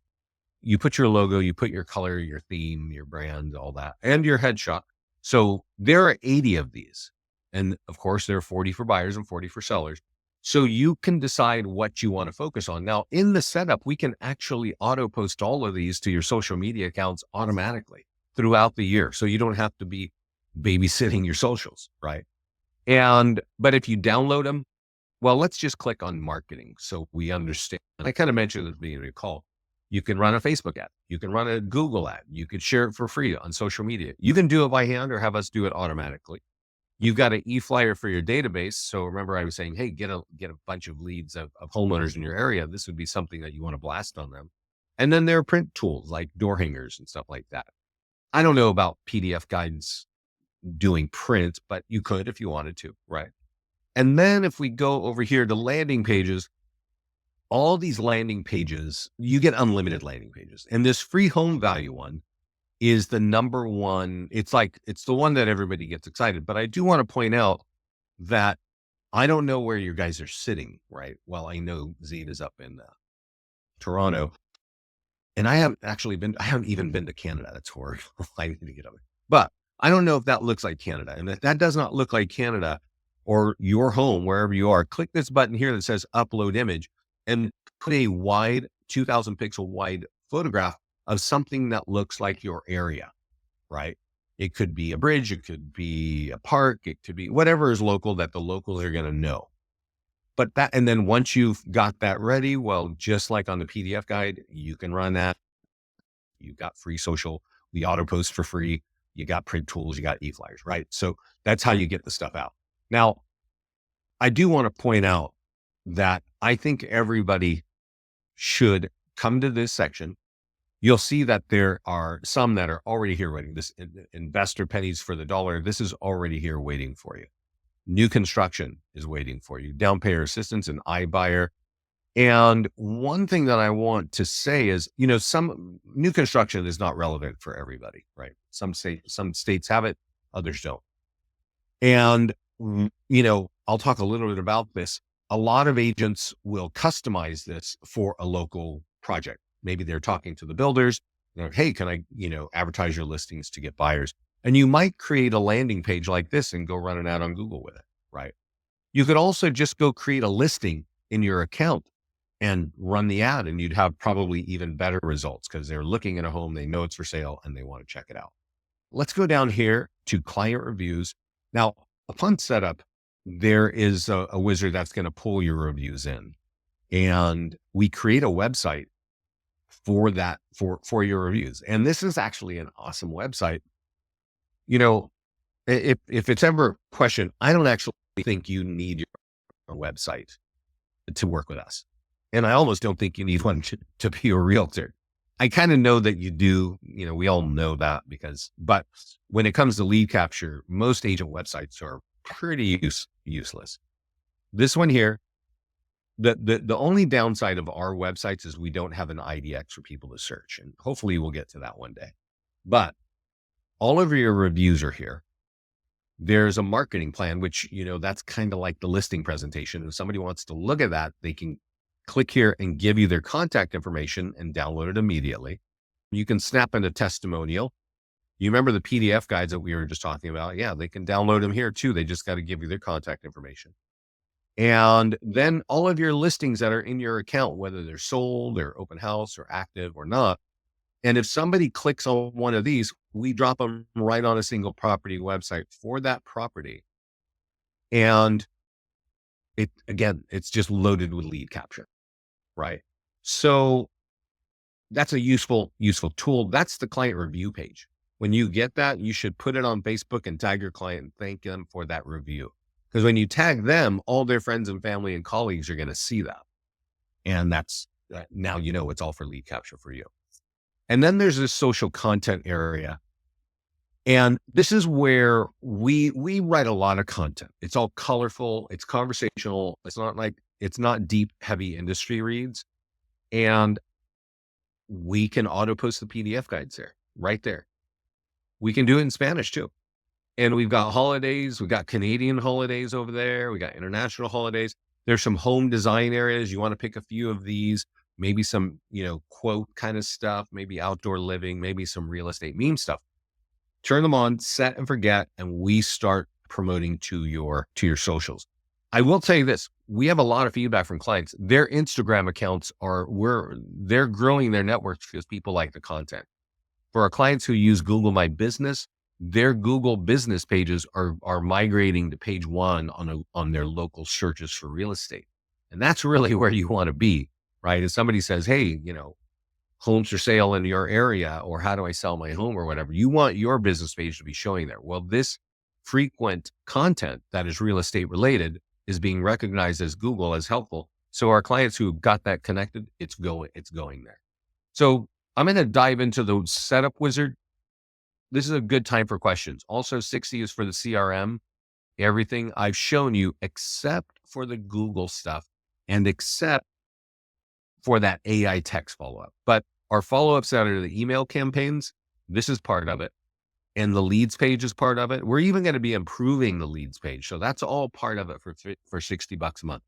you put your logo, you put your color, your theme, your brand, all that, and your headshot. So there are 80 of these. And of course, there are 40 for buyers and 40 for sellers. So you can decide what you want to focus on. Now, in the setup, we can actually auto post all of these to your social media accounts automatically throughout the year. So you don't have to be babysitting your socials, right? But if you download them, well, let's just click on marketing so we understand. I kind of mentioned at the beginning of the call, you can run a Facebook ad, you can run a Google ad, you could share it for free on social media. You can do it by hand or have us do it automatically. You've got an e-flyer for your database. So remember I was saying, hey, get a bunch of leads of homeowners in your area. This would be something that you want to blast on them. And then there are print tools like door hangers and stuff like that. I don't know about PDF guides doing print, but you could if you wanted to, right? And then if we go over here to landing pages, all these landing pages, you get unlimited landing pages. And this free home value one is the number one. It's the one that everybody gets excited. But I do want to point out that I don't know where you guys are sitting, right? Well, I know Zed is up in Toronto. And I haven't even been to Canada. That's horrible. I need to get over. But I don't know if that looks like Canada. And if that does not look like Canada or your home, wherever you are, click this button here that says upload image and put a wide 2000 pixel wide photograph of something that looks like your area, right? It could be a bridge. It could be a park. It could be whatever is local that the locals are going to know. And then once you've got that ready, well, just like on the PDF guide, you can run that. You've got free social. We auto post for free. You got print tools. You got e-flyers, right? So that's how you get the stuff out. Now, I do want to point out that I think everybody should come to this section. You'll see that there are some that are already here waiting. This investor pennies for the dollar. This is already here waiting for you. New construction is waiting for you. Down payer assistance and iBuyer. And one thing that I want to say is, some new construction is not relevant for everybody, right? Some states have it, others don't. And, I'll talk a little bit about this. A lot of agents will customize this for a local project. Maybe they're talking to the builders. They're like, hey, can I, advertise your listings to get buyers? And you might create a landing page like this and go run an ad on Google with it, right? You could also just go create a listing in your account and run the ad, and you'd have probably even better results because they're looking at a home, they know it's for sale, and they want to check it out. Let's go down here to client reviews. Now, upon setup, there is a wizard that's going to pull your reviews in, and we create a website for that, for your reviews. And this is actually an awesome website. If it's ever a question, I don't actually think you need your website to work with us. And I almost don't think you need one to be a realtor. I kind of know that you do, we all know that but when it comes to lead capture, most agent websites are pretty useless. This one here, the only downside of our websites is we don't have an IDX for people to search. And hopefully we'll get to that one day. But all of your reviews are here. There's a marketing plan, which, that's kind of like the listing presentation. If somebody wants to look at that, they can click here and give you their contact information and download it immediately. You can snap in a testimonial. You remember the PDF guides that we were just talking about? Yeah, they can download them here too. They just got to give you their contact information. And then all of your listings that are in your account, whether they're sold or open house or active or not. And if somebody clicks on one of these, we drop them right on a single property website for that property. And it's just loaded with lead capture, right? So that's a useful tool. That's the client review page. When you get that, you should put it on Facebook and tag your client and thank them for that review. Because when you tag them, all their friends and family and colleagues are going to see that. And that's now, it's all for lead capture for you. And then there's this social content area. And this is where we write a lot of content. It's all colorful. It's conversational. It's not deep, heavy industry reads. And we can auto post the PDF guides there, right there. We can do it in Spanish too. And we've got holidays. We've got Canadian holidays over there. We got international holidays. There's some home design areas. You want to pick a few of these, maybe some, quote kind of stuff, maybe outdoor living, maybe some real estate meme stuff. Turn them on, set and forget, and we start promoting to your socials. I will tell you this. We have a lot of feedback from clients. Their Instagram accounts they're growing their networks because people like the content. For our clients who use Google My Business, their Google business pages are migrating to page 1 on their local searches for real estate. And that's really where you want to be, right? If somebody says, hey, homes for sale in your area, or how do I sell my home or whatever, you want your business page to be showing there. Well, this frequent content that is real estate related is being recognized as Google as helpful. So our clients who got that connected, it's going there. So I'm going to dive into the setup wizard. This is a good time for questions. Also, 60 is for the CRM, everything I've shown you, except for the Google stuff and except for that AI text follow-up. But our follow-ups that are the email campaigns, this is part of it. And the leads page is part of it. We're even going to be improving the leads page. So that's all part of it for $60 a month.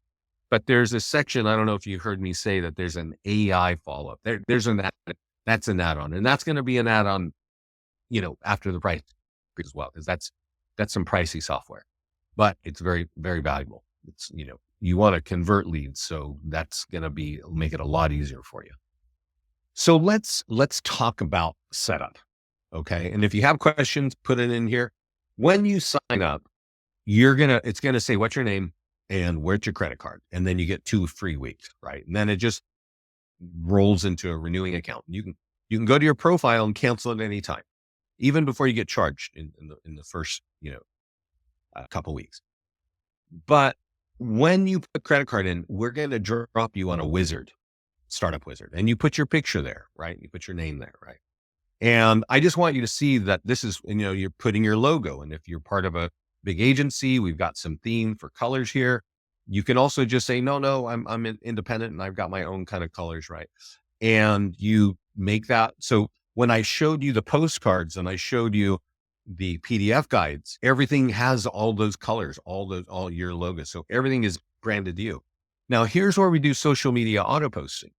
But there's a section, I don't know if you heard me say that there's an AI follow-up. There's that's an add-on. And that's going to be an add-on, after the price as well, because that's some pricey software. But it's very, very valuable. It's, you want to convert leads. So that's going to make it a lot easier for you. So let's talk about setup. Okay. And if you have questions, put it in here. When you sign up, it's going to say, what's your name and where's your credit card? And then you get 2 free weeks, right? And then it just rolls into a renewing account. You can go to your profile and cancel it anytime, even before you get charged in the first, couple weeks. But when you put credit card in, we're going to drop you on a wizard, startup wizard, and you put your picture there, right? You put your name there, right? And I just want you to see that this is, you're putting your logo. And if you're part of a big agency, we've got some theme for colors here. You can also just say, no, I'm independent and I've got my own kind of colors, right? And you make that. So when I showed you the postcards and I showed you the PDF guides, everything has all those colors, all your logos. So everything is branded to you. Now here's where we do social media auto posting.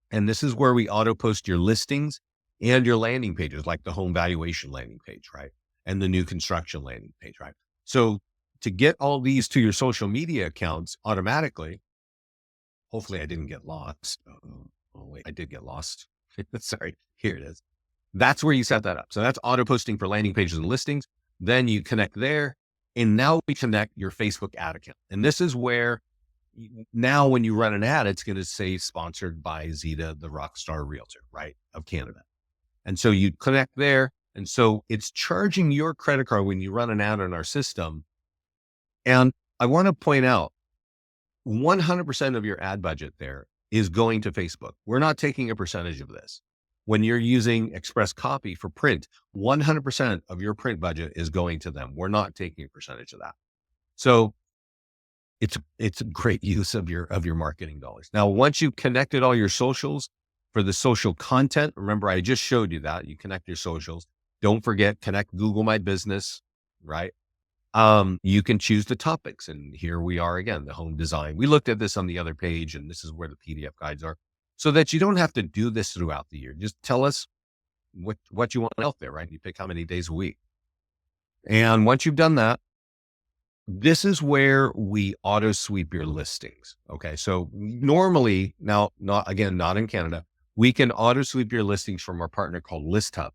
And this is where we auto post your listings and your landing pages, like the home valuation landing page, right? And the new construction landing page, right? So to get all these to your social media accounts automatically, hopefully I didn't get lost. Oh wait, I did get lost. Sorry, here it is. That's where you set that up. So that's auto posting for landing pages and listings. Then you connect there. And now we connect your Facebook ad account. And this is where now when you run an ad, it's going to say sponsored by Zeta, the Rockstar Realtor, right, of Canada. And so you connect there. And so it's charging your credit card when you run an ad on our system. And I want to point out 100% of your ad budget there is going to Facebook. We're not taking a percentage of this. When you're using Express Copy for print, 100% of your print budget is going to them. We're not taking a percentage of that. So it's a great use of your marketing dollars. Now, once you've connected all your socials for the social content, remember I just showed you that you connect your socials. Don't forget, connect Google My Business, right? You can choose the topics. And here we are again, the home design. We looked at this on the other page, and this is where the PDF guides are, so that you don't have to do this throughout the year. Just tell us, what you want out there, right? You pick how many days a week. And once you've done that, this is where we auto sweep your listings. Okay. So normally now, not in Canada, we can auto sweep your listings from our partner called ListHub.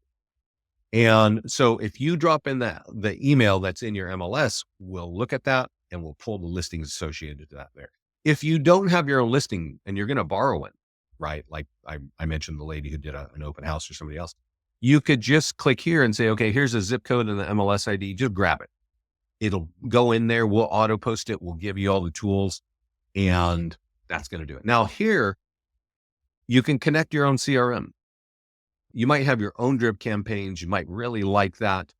And so if you drop in the email that's in your MLS, we'll look at that and we'll pull the listings associated to that there. If you don't have your own listing and you're going to borrow one, right? Like I mentioned the lady who did an open house for somebody else, you could just click here and say, okay, here's a zip code and the MLS ID, just grab it. It'll go in there. We'll auto post it. We'll give you all the tools and that's going to do it. Now here, you can connect your own CRM. You might have your own drip campaigns. You might really like that.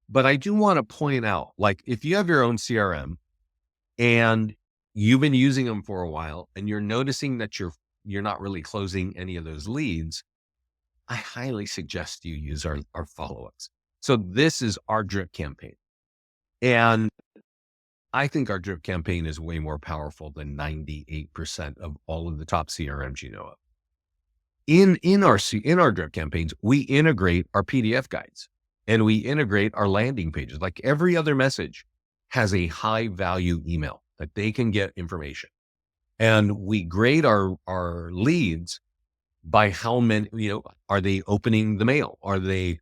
But I do want to point out, like if you have your own CRM and you've been using them for a while and you're noticing that you're not really closing any of those leads, I highly suggest you use our follow-ups. So this is our drip campaign. And I think our drip campaign is way more powerful than 98% of all of the top CRMs you know of. In our drip campaigns, we integrate our PDF guides and we integrate our landing pages. Like every other message has a high value email that they can get information. And we grade our leads by how many, are they opening the mail? Are they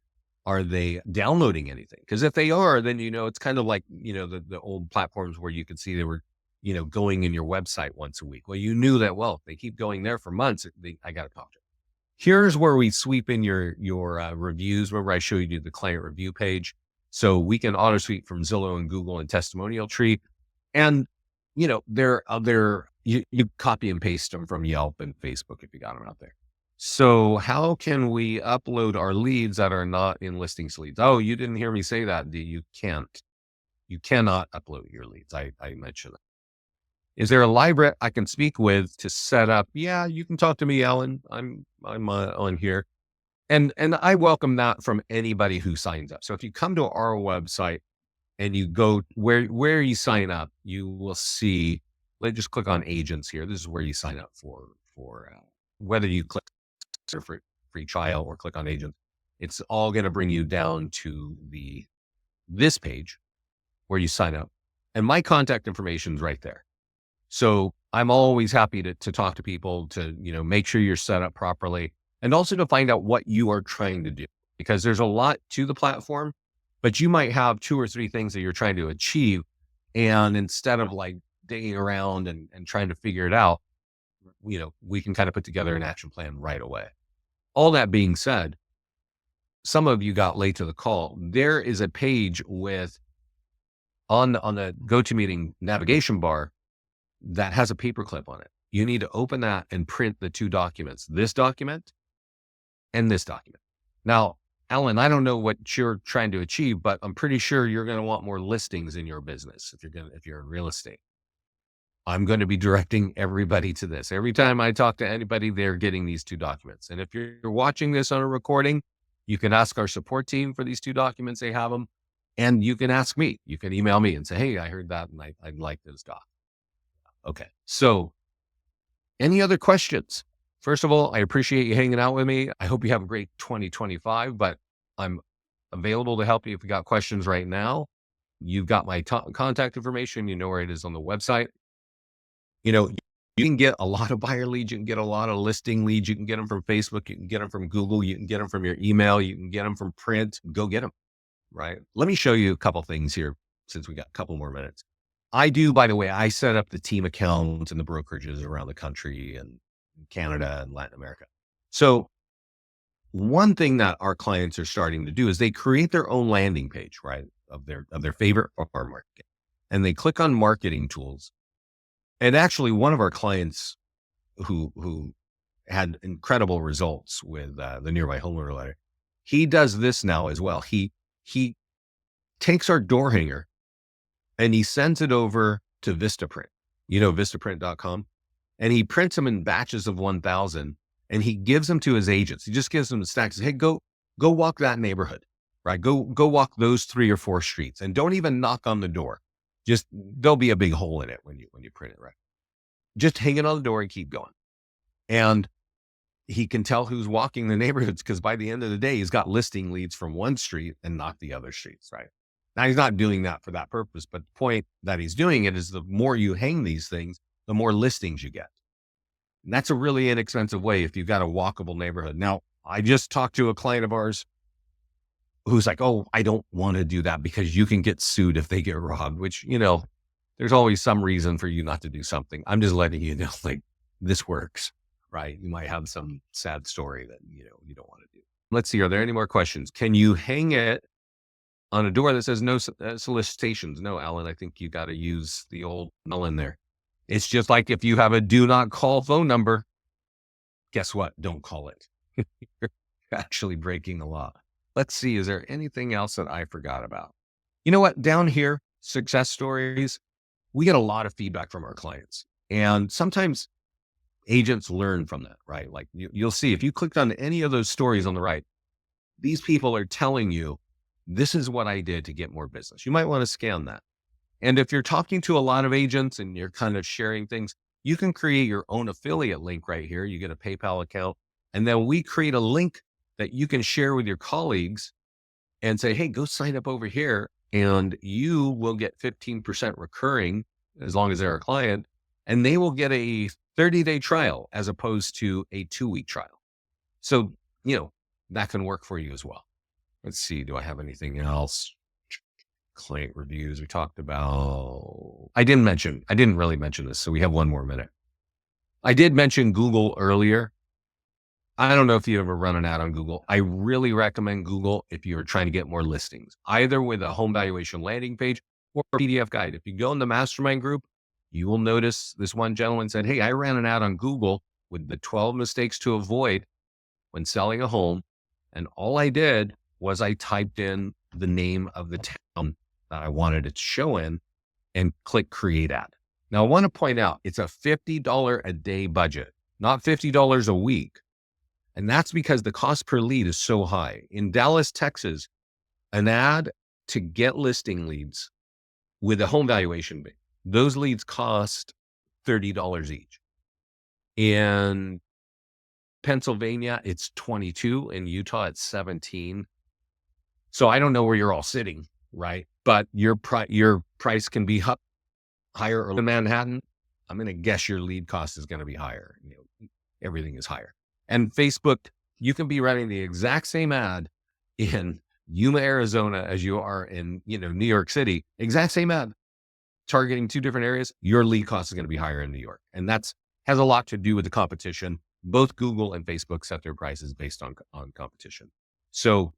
downloading anything? Because if they are, then, it's kind of like, the old platforms where you could see they were, going in your website once a week. Well, you knew that, well, if they keep going there for months, I got to talk to them. Here's where we sweep in your reviews. Remember I showed you the client review page. So we can auto sweep from Zillow and Google and Testimonial Tree. And, you copy and paste them from Yelp and Facebook if you got them out there. So how can we upload our leads that are not in listings leads? Oh, you didn't hear me say that. You can't. You cannot upload your leads. I mentioned that. Is there a library I can speak with to set up? Yeah, you can talk to me, Alan. I'm on here. And I welcome that from anybody who signs up. So if you come to our website and you go where you sign up, you will see, let's just click on agents here. This is where you sign up for whether you click for free trial or click on agents. It's all going to bring you down to this page where you sign up. And my contact information is right there. So I'm always happy to talk to people to, make sure you're set up properly and also to find out what you are trying to do, because there's a lot to the platform, but you might have 2 or 3 things that you're trying to achieve. And instead of like digging around and trying to figure it out, we can kind of put together an action plan right away. All that being said, some of you got late to the call. There is a page on the GoToMeeting navigation bar that has a paperclip on it. You need to open that and print the 2 documents, this document and this document. Now, Alan, I don't know what you're trying to achieve, but I'm pretty sure you're going to want more listings in your business if you're in real estate. I'm going to be directing everybody to this. Every time I talk to anybody, they're getting these 2 documents. And if you're watching this on a recording, you can ask our support team for these 2 documents. They have them. And you can ask me. You can email me and say, hey, I heard that and I'd like this doc. Okay. So any other questions? First of all, I appreciate you hanging out with me. I hope you have a great 2025, but I'm available to help you if you got questions right now. You've got my contact information. You know where it is on the website. You can get a lot of buyer leads. You can get a lot of listing leads. You can get them from Facebook. You can get them from Google. You can get them from your email. You can get them from print. Go get them, right? Let me show you a couple things here since we got a couple more minutes. I do, by the way, I set up the team accounts and the brokerages around the country and Canada and Latin America. So one thing that our clients are starting to do is they create their own landing page, right? Of their favorite farm market. And they click on marketing tools. And actually one of our clients who had incredible results with the Nearby Homeowner Letter, he does this now as well. He takes our door hanger and he sends it over to Vistaprint, vistaprint.com. And he prints them in batches of 1,000 and he gives them to his agents. He just gives them the stacks. Hey, go walk that neighborhood, right? Go walk those 3 or 4 streets and don't even knock on the door. Just, there'll be a big hole in it when you print it, right? Just hang it on the door and keep going. And he can tell who's walking the neighborhoods because by the end of the day, he's got listing leads from one street and not the other streets, right? Now, he's not doing that for that purpose, but the point that he's doing it is the more you hang these things, the more listings you get. And that's a really inexpensive way if you've got a walkable neighborhood. Now, I just talked to a client of ours who's like, oh, I don't want to do that because you can get sued if they get robbed, which, there's always some reason for you not to do something. I'm just letting you know, like, this works, right? You might have some sad story that, you don't want to do. Let's see. Are there any more questions? Can you hang it on a door that says no solicitations? No, Alan, I think you got to use the old null in there. It's just like if you have a do not call phone number, guess what? Don't call it. You're actually breaking the law. Let's see. Is there anything else that I forgot about? You know what? Down here, success stories, we get a lot of feedback from our clients. And sometimes agents learn from that, right? Like you'll see if you clicked on any of those stories on the right, these people are telling you, this is what I did to get more business. You might want to scan that. And if you're talking to a lot of agents and you're kind of sharing things, you can create your own affiliate link right here. You get a PayPal account, and then we create a link that you can share with your colleagues and say, hey, go sign up over here and you will get 15% recurring as long as they're a client, and they will get a 30-day trial as opposed to a 2-week trial. So, that can work for you as well. Let's see. Do I have anything else? Client reviews we talked about. I didn't really mention this. So we have one more minute. I did mention Google earlier. I don't know if you ever run an ad on Google. I really recommend Google if you're trying to get more listings, either with a home valuation landing page or a PDF guide. If you go in the Mastermind group, you will notice this one gentleman said, hey, I ran an ad on Google with the 12 mistakes to avoid when selling a home. And all I did was I typed in the name of the town that I wanted it to show in and click create ad. Now, I want to point out it's a $50 a day budget, not $50 a week. And that's because the cost per lead is so high. In Dallas, Texas, an ad to get listing leads with a home valuation, those leads cost $30 each. In Pennsylvania, it's 22. In Utah, it's 17. So I don't know where you're all sitting, right? But your price can be higher. Or in Manhattan, I'm going to guess your lead cost is going to be higher. Everything is higher. And Facebook, you can be running the exact same ad in Yuma, Arizona, as you are in, New York City. Exact same ad, targeting 2 different areas. Your lead cost is going to be higher in New York, and has a lot to do with the competition. Both Google and Facebook set their prices based on competition. So,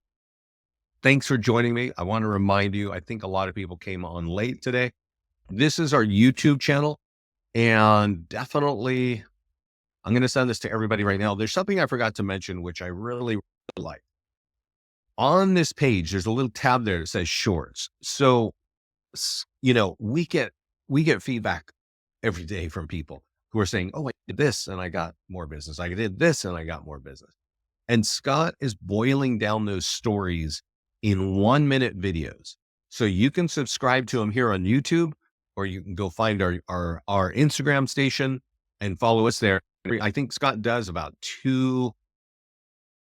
thanks for joining me. I want to remind you, I think a lot of people came on late today. This is our YouTube channel, and definitely, I'm going to send this to everybody right now. There's something I forgot to mention, which I really like. On this page, there's a little tab there that says shorts. So, we get feedback every day from people who are saying, oh, I did this and I got more business. I did this and I got more business. And Scott is boiling down those stories in 1-minute videos. So you can subscribe to him here on YouTube, or you can go find our Instagram station and follow us there. I think Scott does about 2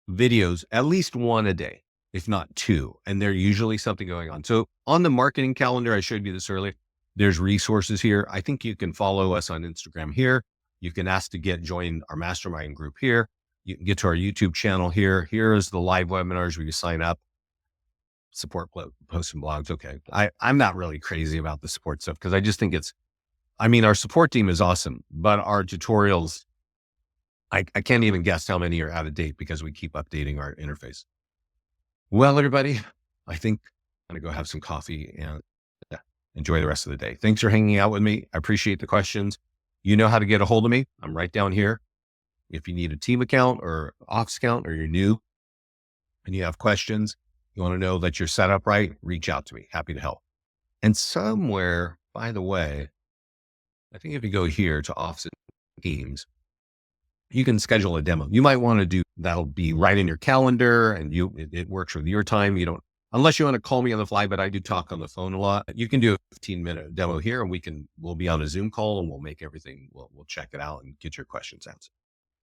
videos, at least 1 a day, if not 2. And they're usually something going on. So on the marketing calendar, I showed you this earlier, there's resources here. I think you can follow us on Instagram here. You can ask to join our mastermind group here. You can get to our YouTube channel here. Here is the live webinars where you sign up, support posts and blogs. Okay. I'm not really crazy about the support stuff because I just think our support team is awesome, but our tutorials, I can't even guess how many are out of date because we keep updating our interface. Well, everybody, I think I'm going to go have some coffee and enjoy the rest of the day. Thanks for hanging out with me. I appreciate the questions. You know how to get a hold of me. I'm right down here. If you need a team account or Ox account, or you're new and you have questions, you want to know that you're set up right, reach out to me. Happy to help. And somewhere, by the way, I think if you go here to Office Teams, you can schedule a demo. You might want to do, that'll be right in your calendar and it works with your time. Unless you want to call me on the fly, but I do talk on the phone a lot. You can do a 15-minute demo here and we'll be on a Zoom call and we'll make everything, we'll check it out and get your questions answered.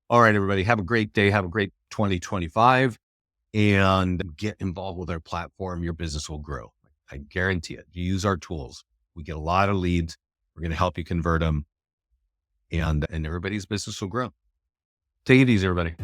All right, everybody, have a great day. Have a great 2025 and get involved with our platform. Your business will grow. I guarantee it. You use our tools. We get a lot of leads. We're going to help you convert them and everybody's business will grow. Take it easy, everybody.